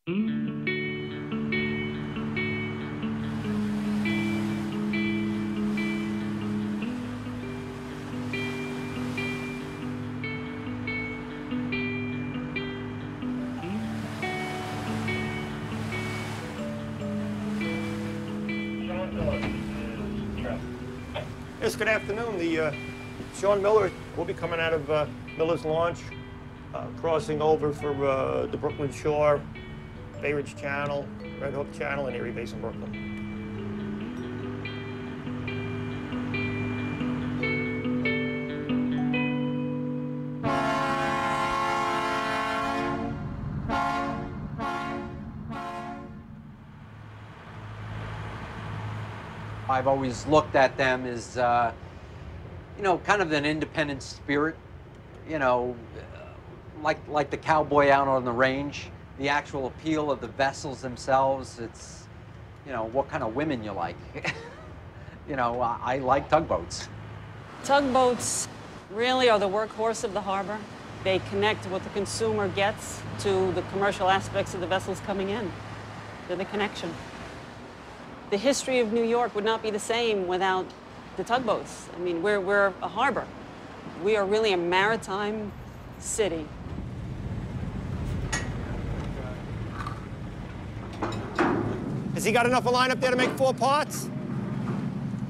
Yes, good afternoon. The Sean Miller will be coming out of Miller's Launch, crossing over for the Brooklyn Shore, Bay Ridge Channel, Red Hook Channel, and Erie Basin, Brooklyn. I've always looked at them as, you know, kind of an independent spirit, you know, like the cowboy out on the range. The actual appeal of the vessels themselves, it's, you know, what kind of women you like. You know, I like tugboats. Tugboats really are the workhorse of the harbor. They connect what the consumer gets to the commercial aspects of the vessels coming in. They're the connection. The history of New York would not be the same without the tugboats. I mean, we're a harbor. We are really a maritime city. Has he got enough of a line up there to make 4 parts?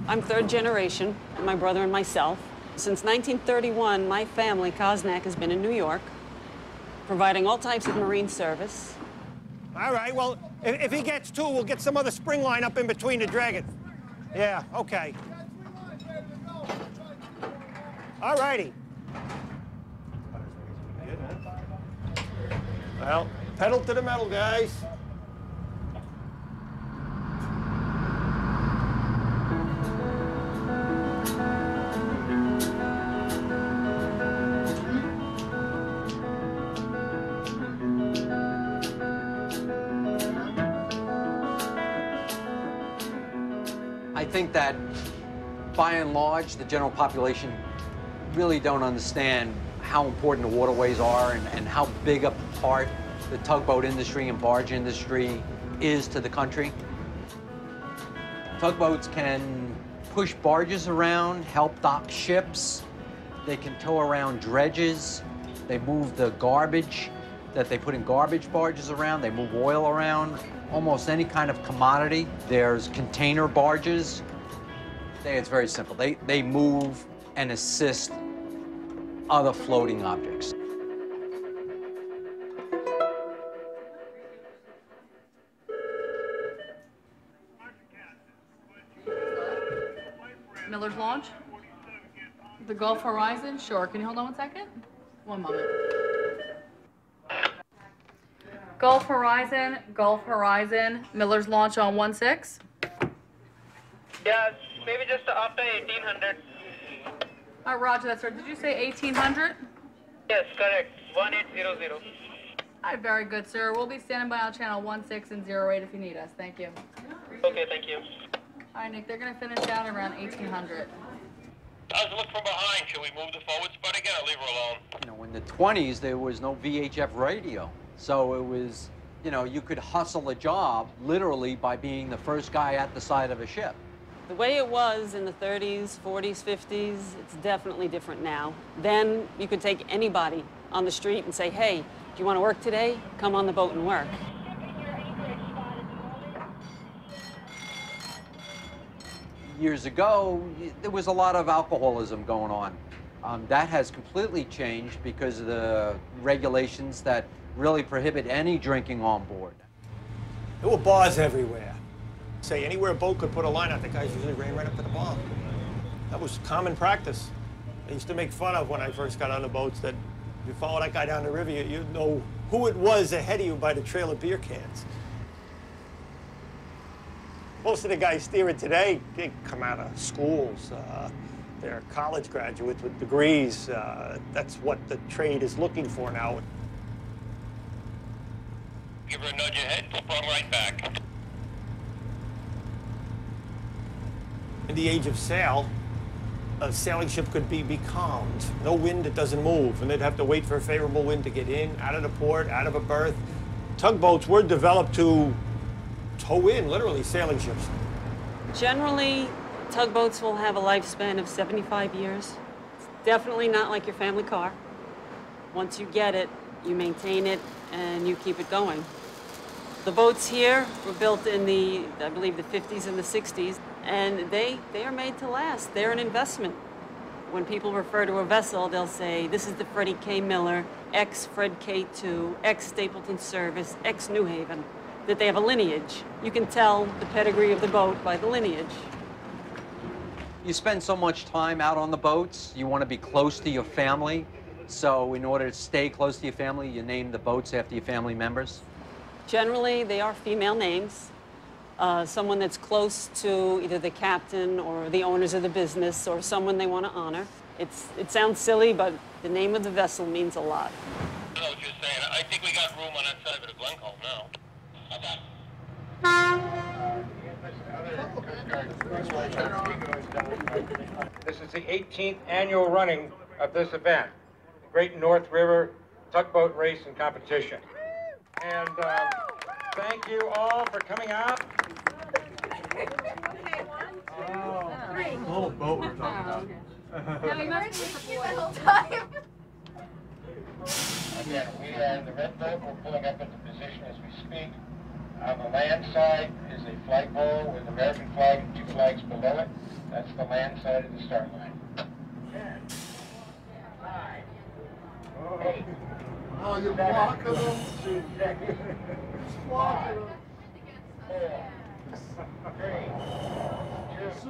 I'm third generation, my brother and myself. Since 1931, my family, Kosnak, has been in New York, providing all types of marine service. All right, well, if he gets 2, we'll get some other spring line up in between to drag it. Yeah, okay. All righty. Well, pedal to the metal, guys. I think that, by and large, the general population really don't understand how important the waterways are and how big a part the tugboat industry and barge industry is to the country. Tugboats can push barges around, help dock ships. They can tow around dredges. They move the garbage that they put in garbage barges around. They move oil around. Almost any kind of commodity. There's container barges. It's very simple. They move and assist other floating objects. Miller's Launch? The Gulf Horizon? Sure. Can you hold on 1 second? 1 moment. Gulf Horizon, Miller's Launch on 1-6. Yeah, maybe just after 1800. All right, roger that, sir. Did you say 1800? Yes, correct. 1800. All right, very good, sir. We'll be standing by on channel 16 and 08 if you need us. Thank you. Okay, thank you. All right, Nick, they're going to finish down around 1800. How's it look from behind? Can we move the forward spot again or leave her alone? You know, in the 20s, there was no VHF radio. So it was, you know, you could hustle a job literally by being the first guy at the side of a ship. The way it was in the 30s, 40s, 50s, it's definitely different now. Then you could take anybody on the street and say, hey, do you want to work today? Come on the boat and work. Years ago, there was a lot of alcoholism going on. That has completely changed because of the regulations that really prohibit any drinking on board. There were bars everywhere. Say, anywhere a boat could put a line out, the guys usually ran right up to the bar. That was common practice. I used to make fun of when I first got on the boats that if you follow that guy down the river, you'd know who it was ahead of you by the trail of beer cans. Most of the guys steering today, they come out of schools. They're college graduates with degrees. That's what the trade is looking for now. Give her a nudge ahead, flip her right back. In the age of sail, a sailing ship could be becalmed. No wind, it doesn't move, and they'd have to wait for a favorable wind to get in, out of the port, out of a berth, Tugboats were developed to tow in, literally, sailing ships. Generally, tugboats will have a lifespan of 75 years. It's definitely not like your family car. Once you get it, you maintain it and you keep it going. The boats here were built in the, I believe, the 50s and the 60s, and they are made to last. They're an investment. When people refer to a vessel, they'll say, this is the Freddie K. Miller, ex-Fred K2, ex-Stapleton Service, ex-New Haven, that they have a lineage. You can tell the pedigree of the boat by the lineage. You spend so much time out on the boats, you want to be close to your family. So in order to stay close to your family, you name the boats after your family members? Generally, they are female names. Someone that's close to either the captain or the owners of the business or someone they want to honor. It sounds silly, but the name of the vessel means a lot. I know what you're saying. I think we got room on that side of the Glencoe now. This is the 18th annual running of this event, the Great North River Tugboat Race and Competition. And thank you all for coming out. The little boat we're talking about. Now we must be the whole time. Again, we are in the red boat. We're pulling up into position as we speak. On the land side is a flagpole with American flag and 2 flags below it. That's the land side of the start line. 10, 9, 8. Oh, you're blocking them. 2 seconds. 5, 4, 3, 2.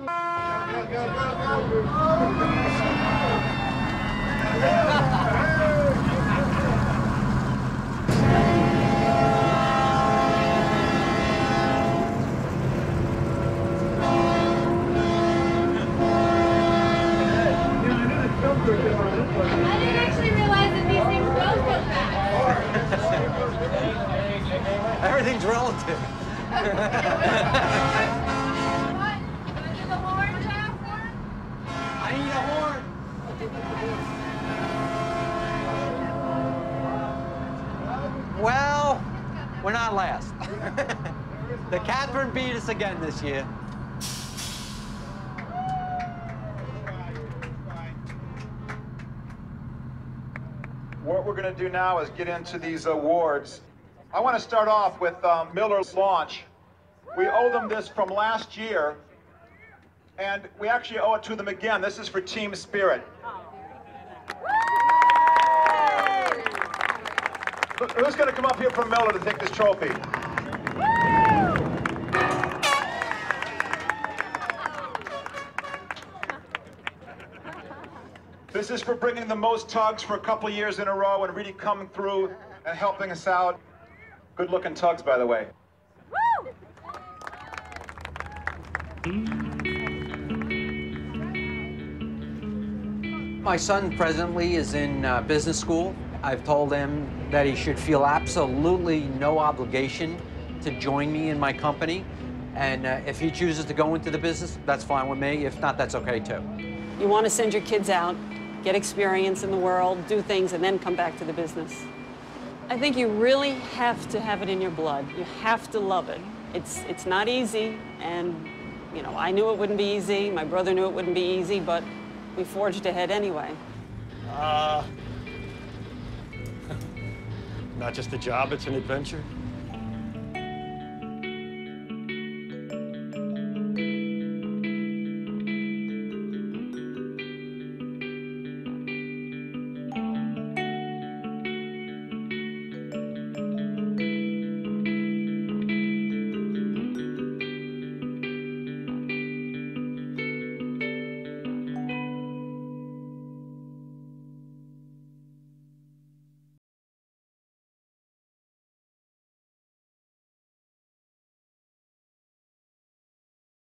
I didn't actually realize that these things go so fast. Everything's relative. What? Do I do the horn, Jackson? I need a horn. Well, we're not last. The Catherine beat us again this year. What we're going to do now is get into these awards. I want to start off with Miller's launch. We owe them this from last year, and we actually owe it to them again. This is for Team Spirit. Who's going to come up here from Miller to take this trophy? This is for bringing the most tugs for a couple of years in a row and really coming through and helping us out. Good looking tugs, by the way. My son presently is in business school. I've told him that he should feel absolutely no obligation to join me in my company. And if he chooses to go into the business, that's fine with me. If not, that's okay too. You want to send your kids out, get experience in the world, do things, and then come back to the business. I think you really have to have it in your blood. You have to love it. It's not easy, and you know, I knew it wouldn't be easy. My brother knew it wouldn't be easy, but we forged ahead anyway. Not just a job, it's an adventure.